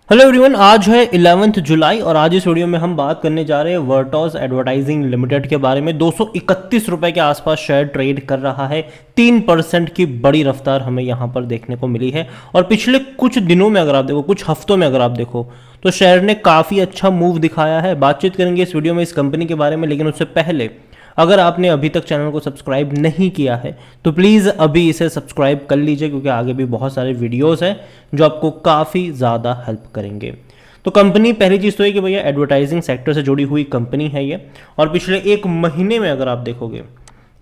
Hello everyone, आज है 11 जुलाई और आज इस वीडियो में हम बात करने जा रहे हैं वर्टॉस एडवर्टाइजिंग लिमिटेड के बारे में। 231 रुपए के आसपास शेयर ट्रेड कर रहा है। 3% की बड़ी रफ्तार हमें यहाँ पर देखने को मिली है और पिछले कुछ दिनों में अगर आप देखो, कुछ हफ्तों में अगर आप देखो तो शेयर ने काफ़ी अच्छा मूव दिखाया है। बातचीत करेंगे इस वीडियो में इस कंपनी के बारे में, लेकिन उससे पहले अगर आपने अभी तक चैनल को सब्सक्राइब नहीं किया है तो प्लीज़ अभी इसे सब्सक्राइब कर लीजिए, क्योंकि आगे भी बहुत सारे वीडियोस हैं जो आपको काफ़ी ज़्यादा हेल्प करेंगे। तो कंपनी, पहली चीज़ तो ये कि भैया एडवर्टाइजिंग सेक्टर से जुड़ी हुई कंपनी है ये, और पिछले एक महीने में अगर आप देखोगे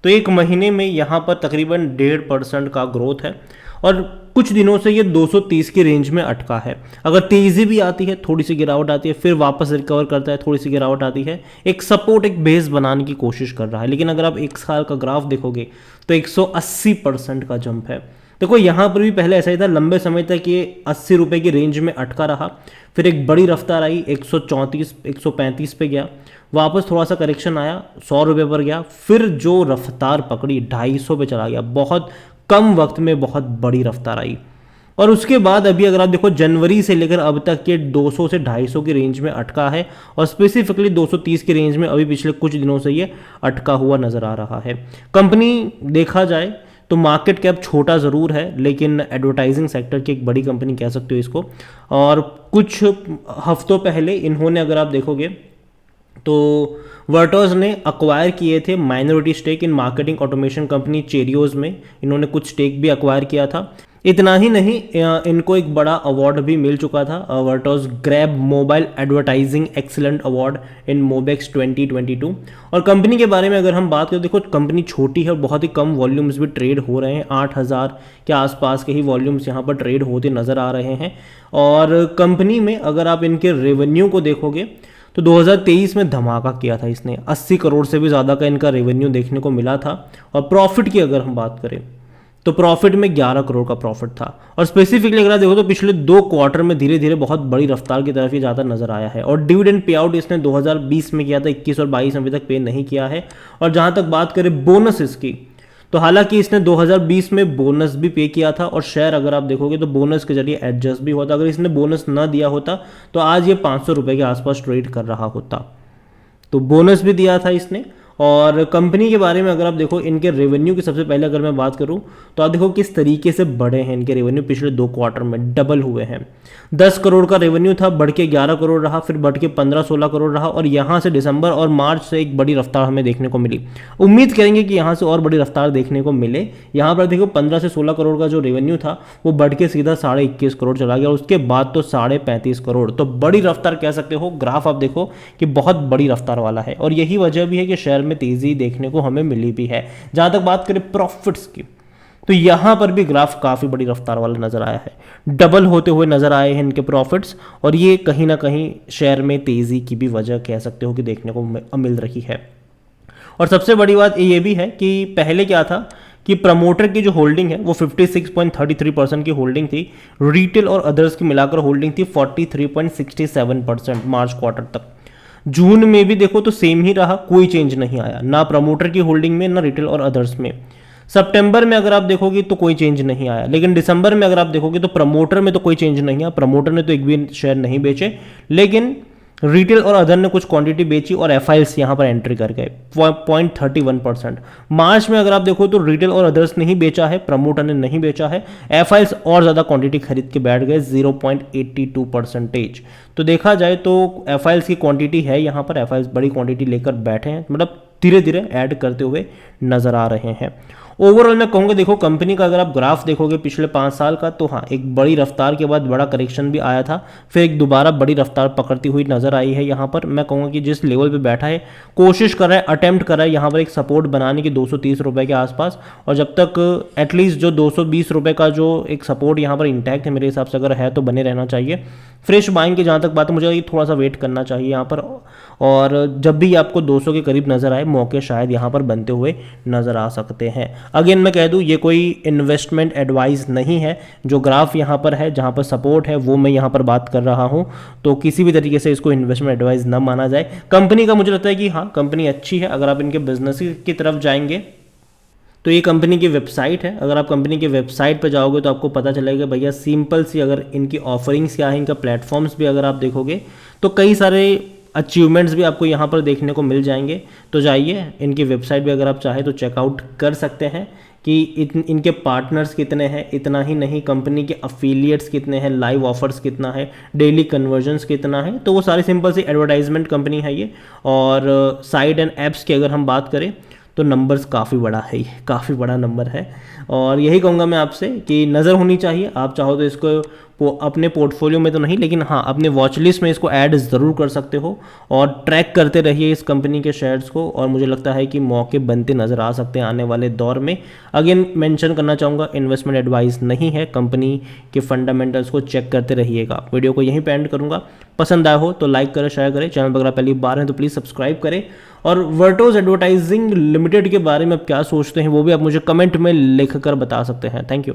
तो एक महीने में यहाँ पर तकरीबन 1.5% का ग्रोथ है और कुछ दिनों से ये 230 की रेंज में अटका है। अगर तेज़ी भी आती है, थोड़ी सी गिरावट आती है, फिर वापस रिकवर करता है, थोड़ी सी गिरावट आती है, एक सपोर्ट, एक बेस बनाने की कोशिश कर रहा है। लेकिन अगर आप एक साल का ग्राफ देखोगे तो 180% का जंप है। देखो यहाँ पर भी पहले ऐसा ही था, लंबे समय तक ये 80 रुपये की रेंज में अटका रहा, फिर एक बड़ी रफ्तार आई, 134 135 पे गया, वापस थोड़ा सा करेक्शन आया, 100 रुपये पर गया, फिर जो रफ्तार पकड़ी 250 पे चला गया। बहुत कम वक्त में बहुत बड़ी रफ्तार आई और उसके बाद अभी अगर आप देखो जनवरी से लेकर अब तक के 200 से 250 की रेंज में अटका है और स्पेसिफिकली 230 की रेंज में अभी पिछले कुछ दिनों से ये अटका हुआ नजर आ रहा है। कंपनी देखा जाए तो मार्केट कैप छोटा ज़रूर है, लेकिन एडवर्टाइजिंग सेक्टर की एक बड़ी कंपनी कह सकते हो इसको। और कुछ हफ्तों पहले इन्होंने, अगर आप देखोगे तो वर्टोस ने अक्वायर किए थे minority stake in marketing automation company Cheerios में। इन्होंने कुछ स्टेक भी अक्वायर किया था। इतना ही नहीं, इनको एक बड़ा अवार्ड भी मिल चुका था, Vertoz grab mobile advertising excellent award in Mobexx 2022। और कंपनी के बारे में अगर हम बात करें, देखो कंपनी छोटी है और बहुत ही कम वॉल्यूम्स भी ट्रेड हो रहे हैं। 8,000 के आसपास के ही वॉल्यूम्स यहाँ पर ट्रेड होते नज़र आ रहे हैं। और कंपनी में अगर आप इनके रेवेन्यू को देखोगे तो 2023 में धमाका किया था इसने, 80 करोड़ से भी ज़्यादा का इनका रेवेन्यू देखने को मिला था। और प्रॉफिट की अगर हम बात करें तो प्रॉफिट में 11 करोड़ का प्रॉफिट था। और स्पेसिफिकली अगर आप देखो तो पिछले 2 क्वार्टर में धीरे धीरे बहुत बड़ी रफ्तार की तरफ ये ज़्यादा नजर आया है। और डिविडेंड पे आउट इसने 2020 में किया था, 21 और 22 अभी तक पे नहीं किया है। और जहाँ तक बात करें बोनस इसकी, तो हालांकि इसने 2020 में बोनस भी पे किया था और शेयर अगर आप देखोगे तो बोनस के जरिए एडजस्ट भी होता। अगर इसने बोनस ना दिया होता तो आज ये 500 रुपये के आसपास ट्रेड कर रहा होता। तो बोनस भी दिया था इसने। और कंपनी के बारे में अगर आप देखो, इनके रेवेन्यू की सबसे पहले अगर मैं बात करूं तो आप देखो किस तरीके से बढ़े हैं इनके रेवेन्यू। पिछले 2 क्वार्टर में डबल हुए हैं। 10 करोड़ का रेवेन्यू था, बढ़ के 11 करोड़ रहा, फिर बढ़ के 15-16 करोड़ रहा और यहाँ से दिसंबर और मार्च से एक बड़ी रफ्तार हमें देखने को मिली। उम्मीद करेंगे कि यहाँ से और बड़ी रफ्तार देखने को मिले। यहाँ पर देखो 15 से 16 करोड़ का जो रेवेन्यू था वो बढ़ के सीधा 21.5 करोड़ चला गया, उसके बाद तो 35.5 करोड़। तो बड़ी रफ्तार कह सकते हो। ग्राफ आप देखो कि बहुत बड़ी रफ्तार वाला है और यही वजह भी है कि शेयर में तेजी देखने को हमें मिली भी है। जहां तक बात करें प्रॉफिट्स की, तो यहां पर भी ग्राफ काफी बड़ी रफ्तार वाला नजर आया है। डबल होते हुए नजर आए हैं इनके प्रॉफिट्स और ये कहीं ना कहीं शेयर में तेजी की भी वजह कह सकते हो कि देखने को मिल रही है। और सबसे बड़ी बात ये भी है कि पहले क्या था कि प्रमोटर की जो होल्डिंग है वो 56.33% की होल्डिंग थी। रिटेल और अदर्स की मिलाकर होल्डिंग थी 43.67% मार्च क्वार्टर तक। जून में भी देखो तो सेम ही रहा, कोई चेंज नहीं आया, ना प्रमोटर की होल्डिंग में ना रिटेल और अदर्स में। सितंबर में अगर आप देखोगे तो कोई चेंज नहीं आया, लेकिन दिसंबर में अगर आप देखोगे तो प्रमोटर में तो कोई चेंज नहीं आया। प्रमोटर ने तो एक भी शेयर नहीं बेचे, लेकिन रिटेल और अदर ने कुछ क्वांटिटी बेची और एफआईएल्स यहाँ पर एंट्री कर गए 0.31%। मार्च में अगर आप देखो तो रिटेल और अदर्स ने ही बेचा है, प्रमोटर ने नहीं बेचा है। एफआईएल्स और ज़्यादा क्वांटिटी खरीद के बैठ गए 0.82%। तो देखा जाए तो एफआईएल्स की क्वांटिटी है यहाँ पर, एफआईएल्स बड़ी क्वांटिटी लेकर बैठे हैं, मतलब धीरे धीरे ऐड करते हुए नजर आ रहे हैं। ओवरऑल मैं कहूँगा, देखो कंपनी का अगर आप ग्राफ देखोगे पिछले 5 साल का, तो हाँ एक बड़ी रफ्तार के बाद बड़ा करेक्शन भी आया था, फिर एक दोबारा बड़ी रफ्तार पकड़ती हुई नजर आई है। यहाँ पर मैं कहूँगा कि जिस लेवल पे बैठा है, कोशिश कर रहा है, अटेम्प्ट कर रहा है यहाँ पर एक सपोर्ट बनाने की 230 रुपये के आसपास। और जब तक एटलीस्ट जो 220 रुपये का जो एक सपोर्ट यहाँ पर इंटैक्ट है, मेरे हिसाब से अगर है तो बने रहना चाहिए। फ्रेश बाइंग की जहाँ तक बात है, मुझे ये थोड़ा सा वेट करना चाहिए यहाँ पर। और जब भी आपको 200 के करीब नजर आए, मौके शायद यहाँ पर बनते हुए नजर आ सकते हैं। अगेन मैं कह दूं, ये कोई इन्वेस्टमेंट एडवाइस नहीं है। जो ग्राफ यहाँ पर है, जहाँ पर सपोर्ट है, वो मैं यहाँ पर बात कर रहा हूँ, तो किसी भी तरीके से इसको इन्वेस्टमेंट एडवाइस ना माना जाए। कंपनी का मुझे लगता है कि हाँ कंपनी अच्छी है। अगर आप इनके बिजनेस की तरफ जाएंगे तो ये कंपनी की वेबसाइट है। अगर आप कंपनी की वेबसाइट पर जाओगे तो आपको पता चलेगा भैया सिंपल सी, अगर इनकी ऑफरिंग्स क्या है, इनका प्लेटफॉर्म्स भी अगर आप देखोगे तो कई सारे अचीवमेंट्स भी आपको यहाँ पर देखने को मिल जाएंगे। तो जाइए इनकी वेबसाइट भी अगर आप चाहें तो चेकआउट कर सकते हैं कि इनके पार्टनर्स कितने हैं। इतना ही नहीं, कंपनी के अफिलिएट्स कितने हैं, लाइव ऑफर्स कितना है, डेली कन्वर्जन्स कितना है। तो वो सारी सिंपल सी एडवर्टाइजमेंट कंपनी है ये। और साइट एंड एप्स की अगर हम बात करें तो नंबर्स काफ़ी बड़ा है, ये काफ़ी बड़ा नंबर है। और यही कहूँगा मैं आपसे कि नज़र होनी चाहिए। आप चाहो तो इसको अपने पोर्टफोलियो में तो नहीं, लेकिन हाँ अपने वॉच लिस्ट में इसको ऐड ज़रूर कर सकते हो और ट्रैक करते रहिए इस कंपनी के शेयर्स को। और मुझे लगता है कि मौके बनते नज़र आ सकते हैं आने वाले दौर में। अगेन मेंशन करना चाहूँगा, इन्वेस्टमेंट एडवाइस नहीं है, कंपनी के फंडामेंटल्स को चेक करते रहिएगा। वीडियो को यहीं पे एंड करूँगा। पसंद आया हो तो लाइक करें, शेयर करें। चैनल पर अगर आप पहली बार हैं तो प्लीज़ सब्सक्राइब करें। और वर्टोज एडवर्टाइजिंग लिमिटेड के बारे में आप क्या सोचते हैं वो भी आप मुझे कमेंट में लिख कर बता सकते हैं। Thank you.